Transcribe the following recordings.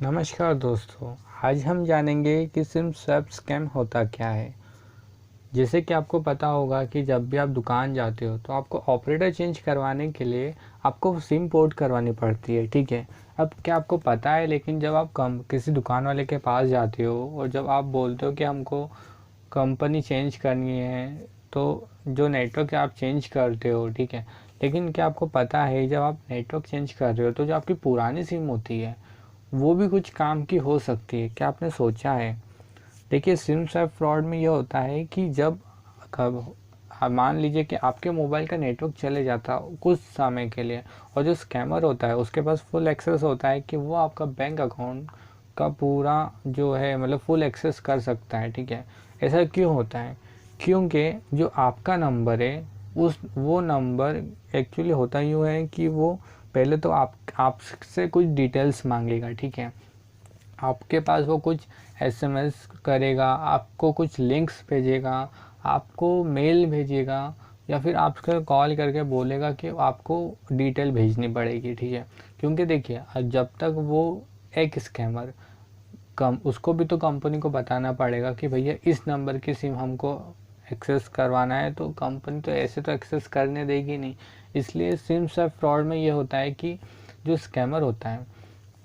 नमस्कार दोस्तों, आज हम जानेंगे कि सिम स्वैप स्कैम होता क्या है। जैसे कि आपको पता होगा कि जब भी आप दुकान जाते हो तो आपको ऑपरेटर चेंज करवाने के लिए आपको सिम पोर्ट करवानी पड़ती है, ठीक है। अब क्या आपको पता है, लेकिन जब आप किसी दुकान वाले के पास जाते हो और जब आप बोलते हो कि हमको कंपनी चेंज करनी है, तो जो नेटवर्क आप चेंज करते हो, ठीक है। लेकिन क्या आपको पता है, जब आप नेटवर्क चेंज कर रहे हो तो जो आपकी पुरानी सिम होती है वो भी कुछ काम की हो सकती है। क्या आपने सोचा है? देखिए, सिम स्वैप फ्रॉड में ये होता है कि जब कब मान लीजिए कि आपके मोबाइल का नेटवर्क चले जाता कुछ समय के लिए, और जो स्कैमर होता है उसके पास फुल एक्सेस होता है कि वो आपका बैंक अकाउंट का पूरा जो है मतलब फुल एक्सेस कर सकता है, ठीक है। ऐसा क्यों होता है? क्योंकि जो आपका नंबर है उस वो नंबर एक्चुअली होता यूँ है कि वो पहले तो आपसे कुछ डिटेल्स मांगेगा, ठीक है। आपके पास वो कुछ एसएमएस करेगा, आपको कुछ लिंक्स भेजेगा, आपको मेल भेजेगा, या फिर आपको कॉल करके बोलेगा कि आपको डिटेल भेजनी पड़ेगी, ठीक है। क्योंकि देखिए, जब तक वो एक स्कैमर कम उसको भी तो कंपनी को बताना पड़ेगा कि भैया इस नंबर की सिम हमको एक्सेस करवाना है, तो कंपनी तो ऐसे तो एक्सेस करने देगी नहीं। इसलिए सिम स्वैप फ्रॉड में ये होता है कि जो स्कैमर होता है,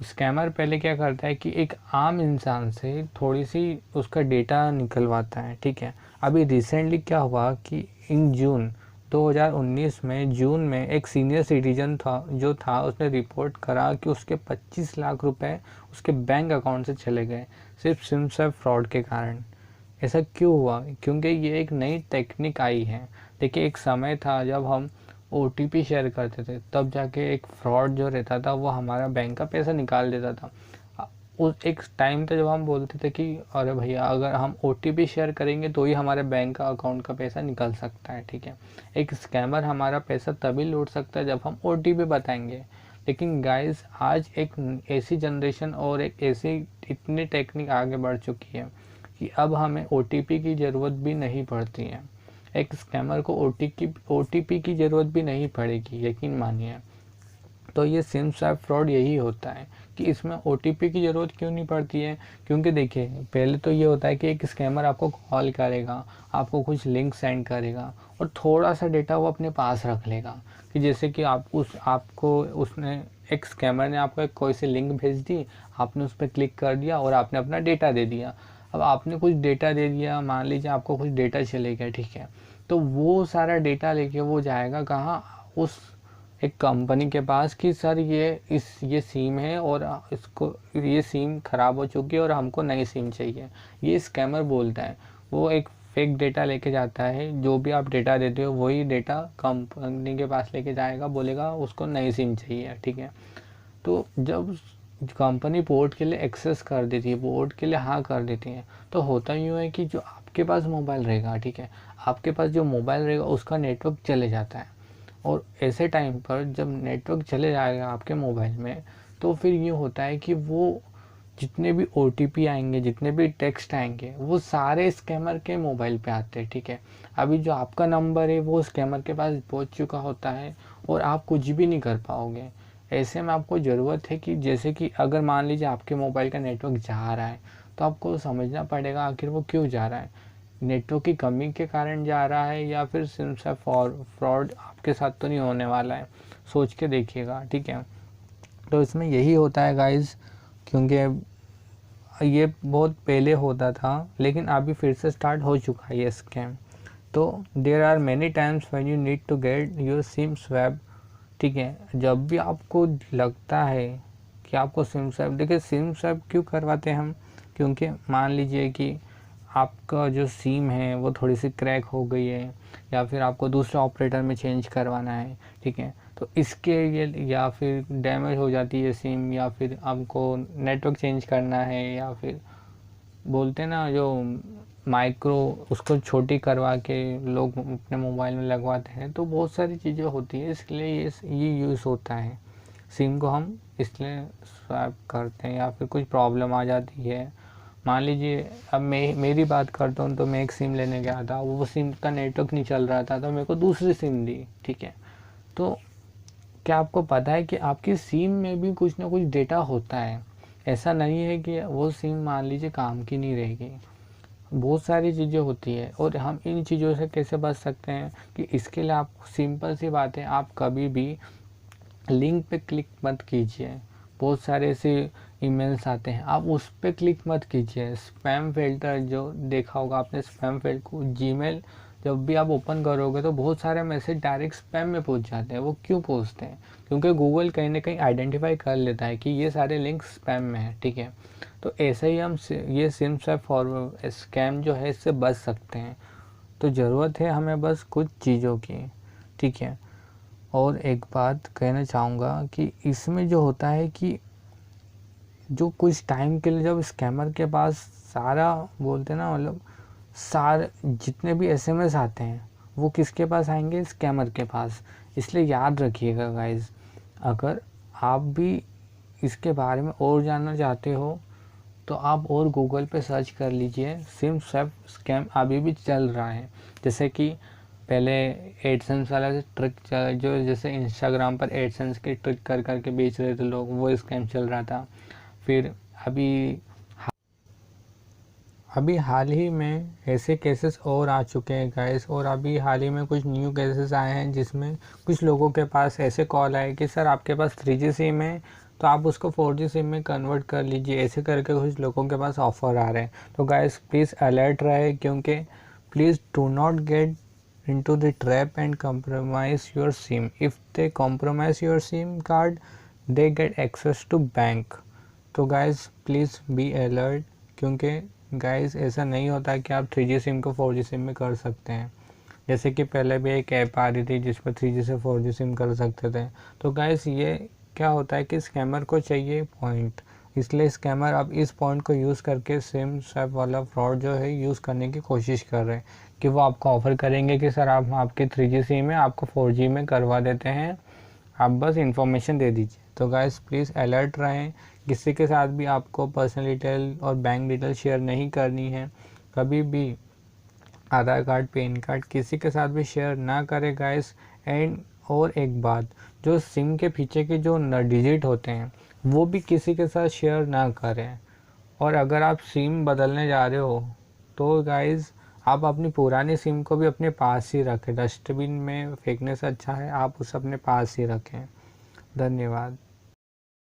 स्कैमर पहले क्या करता है कि एक आम इंसान से थोड़ी सी उसका डेटा निकलवाता है, ठीक है। अभी रिसेंटली क्या हुआ कि इन जून 2019 में जून में एक सीनियर सिटीजन था उसने रिपोर्ट करा कि उसके 25 लाख रुपए उसके बैंक अकाउंट से चले गए, सिर्फ सिम स्वैप फ्रॉड के कारण। ऐसा क्यों हुआ? क्योंकि ये एक नई टेक्निक आई है। देखिए, एक समय था जब हम ओटीपी शेयर करते थे, तब जाके एक फ्रॉड जो रहता था वो हमारा बैंक का पैसा निकाल देता था। उस एक टाइम था जब हम बोलते थे कि अरे भैया, अगर हम ओटीपी शेयर करेंगे तो ही हमारे बैंक का अकाउंट का पैसा निकल सकता है, ठीक है। एक स्कैमर हमारा पैसा तभी लूट सकता है जब हम ओटीपी बताएंगे। लेकिन गाइस, आज एक ऐसी जनरेशन और एक ऐसी इतनी टेक्निक आगे बढ़ चुकी है कि अब हमें ओटीपी की ज़रूरत भी नहीं पड़ती है। एक स्कैमर को ओटीपी की ज़रूरत भी नहीं पड़ेगी, यकीन मानिए। तो ये सिम स्वैप फ्रॉड यही होता है कि इसमें ओटीपी की ज़रूरत क्यों नहीं पड़ती है। क्योंकि देखिए, पहले तो ये होता है कि एक स्कैमर आपको कॉल करेगा, आपको कुछ लिंक सेंड करेगा और थोड़ा सा डेटा वो अपने पास रख लेगा। कि जैसे कि आपको उसने एक स्कैमर ने आपको एक कोई सी लिंक भेज दी, आपने उस पर क्लिक कर दिया और आपने अपना डेटा दे दिया। अब आपने कुछ डेटा दे दिया, मान लीजिए आपको कुछ डेटा चले गया, ठीक है। तो वो सारा डेटा लेके वो जाएगा कहाँ? उस एक कंपनी के पास कि सर ये सिम है और इसको ये सिम ख़राब हो चुकी है और हमको नई सिम चाहिए। ये स्कैमर बोलता है। वो एक फेक डेटा लेके जाता है, जो भी आप डेटा देते हो वही डेटा कंपनी के पास लेके जाएगा, बोलेगा उसको नई सिम चाहिए, ठीक है। तो जब कंपनी पोर्ट के लिए एक्सेस कर देती है, पोर्ट के लिए हाँ कर देती है, तो होता यूँ है कि जो आपके पास मोबाइल रहेगा, ठीक है, आपके पास जो मोबाइल रहेगा उसका नेटवर्क चले जाता है। और ऐसे टाइम पर जब नेटवर्क चले जाएगा आपके मोबाइल में, तो फिर ये होता है कि वो जितने भी ओटीपी आएंगे, जितने भी टेक्स्ट आएंगे, वो सारे स्कैमर के मोबाइल पे आते हैं, ठीक है। अभी जो आपका नंबर है वो स्कैमर के पास पहुंच चुका होता है और आप कुछ भी नहीं कर पाओगे। ऐसे में आपको ज़रूरत है कि जैसे कि अगर मान लीजिए आपके मोबाइल का नेटवर्क जा रहा है, तो आपको समझना पड़ेगा आखिर वो क्यों जा रहा है। नेटवर्क की कमी के कारण जा रहा है या फिर सिम से फ्रॉड आपके साथ तो नहीं होने वाला है। सोच के देखिएगा, ठीक है। तो इसमें यही होता है गाइज, क्योंकि ये बहुत पहले होता था लेकिन अभी फिर से स्टार्ट हो चुका है ये स्कैम। तो there are many times when you need to get your SIM swap, ठीक है। जब भी आपको लगता है कि आपको सिम स्वैप, देखिए सिम स्वैप क्यों करवाते हैं हम? क्योंकि मान लीजिए कि आपका जो सिम है वो थोड़ी सी क्रैक हो गई है, या फिर आपको दूसरे ऑपरेटर में चेंज करवाना है, ठीक है। तो इसके लिए, या फिर डैमेज हो जाती है सिम, या फिर आपको नेटवर्क चेंज करना है, या फिर बोलते हैं ना जो माइक्रो, उसको छोटी करवा के लोग अपने मोबाइल में लगवाते हैं। तो बहुत सारी चीज़ें होती है, इसलिए ये यूज़ होता है। सिम को हम इसलिए स्वैप करते हैं, या फिर कुछ प्रॉब्लम आ जाती है। मान लीजिए अब मेरी बात करता हूँ, तो मैं एक सिम लेने गया था, वो सिम का नेटवर्क नहीं चल रहा था, तो मेरे को दूसरी सिम दी, ठीक है। तो क्या आपको पता है कि आपकी सिम में भी कुछ ना कुछ डेटा होता है? ऐसा नहीं है कि वो सिम मान लीजिए काम की नहीं रहेगी, बहुत सारी चीज़ें होती है। और हम इन चीज़ों से कैसे बच सकते हैं कि इसके लिए आप सिंपल सी बात है, आप कभी भी लिंक पे क्लिक मत कीजिए। बहुत सारे ऐसे ईमेल्स आते हैं, आप उस पे क्लिक मत कीजिए। स्पैम फिल्टर जो देखा होगा आपने, स्पैम फिल्टर को जीमेल जब भी आप ओपन करोगे तो बहुत सारे मैसेज डायरेक्ट स्पैम में पहुंच जाते हैं। वो क्यों पहुंचते हैं? क्योंकि गूगल कहीं ना कहीं आइडेंटिफाई कर लेता है कि ये सारे लिंक स्पैम में है, ठीक है। तो ऐसे ही हम ये सिम स्वैप फॉरवर्ड स्कैम जो है इससे बच सकते हैं। तो ज़रूरत है हमें बस कुछ चीज़ों की, ठीक है। और एक बात कहना चाहूँगा कि इसमें जो होता है कि जो कुछ टाइम के लिए जब स्कैमर के पास सारा बोलते हैं ना, मतलब सारे जितने भी एसएमएस आते हैं वो किसके पास आएंगे? स्कैमर के पास। इसलिए याद रखिएगा गाइस, अगर आप भी इसके बारे में और जानना चाहते हो तो आप और गूगल पे सर्च कर लीजिए। सिम स्वैप स्कैम अभी भी चल रहा है। जैसे कि पहले एडसेंस वाला ट्रिक जो जैसे इंस्टाग्राम पर एडसेंस की ट्रिक कर करके बेच रहे थे लोग, वो स्कैम चल रहा था। फिर अभी हाल ही में ऐसे केसेस और आ चुके हैं गाइस, और अभी हाल ही में कुछ न्यू केसेस आए हैं जिसमें कुछ लोगों के पास ऐसे कॉल आए कि सर आपके पास 3G सिम है तो आप उसको 4G सिम में कन्वर्ट कर लीजिए। ऐसे करके कुछ लोगों के पास ऑफ़र आ रहे हैं। तो गाइस प्लीज़ अलर्ट रहे, क्योंकि please do not gate into the trap and compromise your SIM. If they compromise your SIM card, they get access to bank. तो गाइस प्लीज़ बी अलर्ट, क्योंकि गाइस ऐसा नहीं होता कि आप 3G सिम को 4G सिम में कर सकते हैं। जैसे कि पहले भी एक ऐप आ रही थी जिस पर 3G से 4G सिम कर सकते थे। तो गाइस ये क्या होता है कि स्कैमर को चाहिए पॉइंट, इसलिए स्कैमर अब इस पॉइंट को यूज़ करके सिम स्वैप वाला फ्रॉड जो है यूज़ करने की कोशिश कर रहे हैं कि वो आपको ऑफ़र करेंगे कि सर आप आपके 3G सिम है आपको 4G में करवा देते हैं, आप बस इंफॉर्मेशन दे दीजिए। तो गाइस प्लीज़ अलर्ट रहें, किसी के साथ भी आपको पर्सनल डिटेल और बैंक डिटेल शेयर नहीं करनी है। कभी भी आधार कार्ड, पैन कार्ड किसी के साथ भी शेयर ना करें गाइस। एंड और एक बात, जो सिम के पीछे के जो डिजिट होते हैं वो भी किसी के साथ शेयर ना करें। और अगर आप सिम बदलने जा रहे हो तो गाइस आप अपनी पुरानी सिम को भी अपने पास ही रखें। डस्टबिन में फेंकने से अच्छा है आप उसे अपने पास ही रखें। धन्यवाद।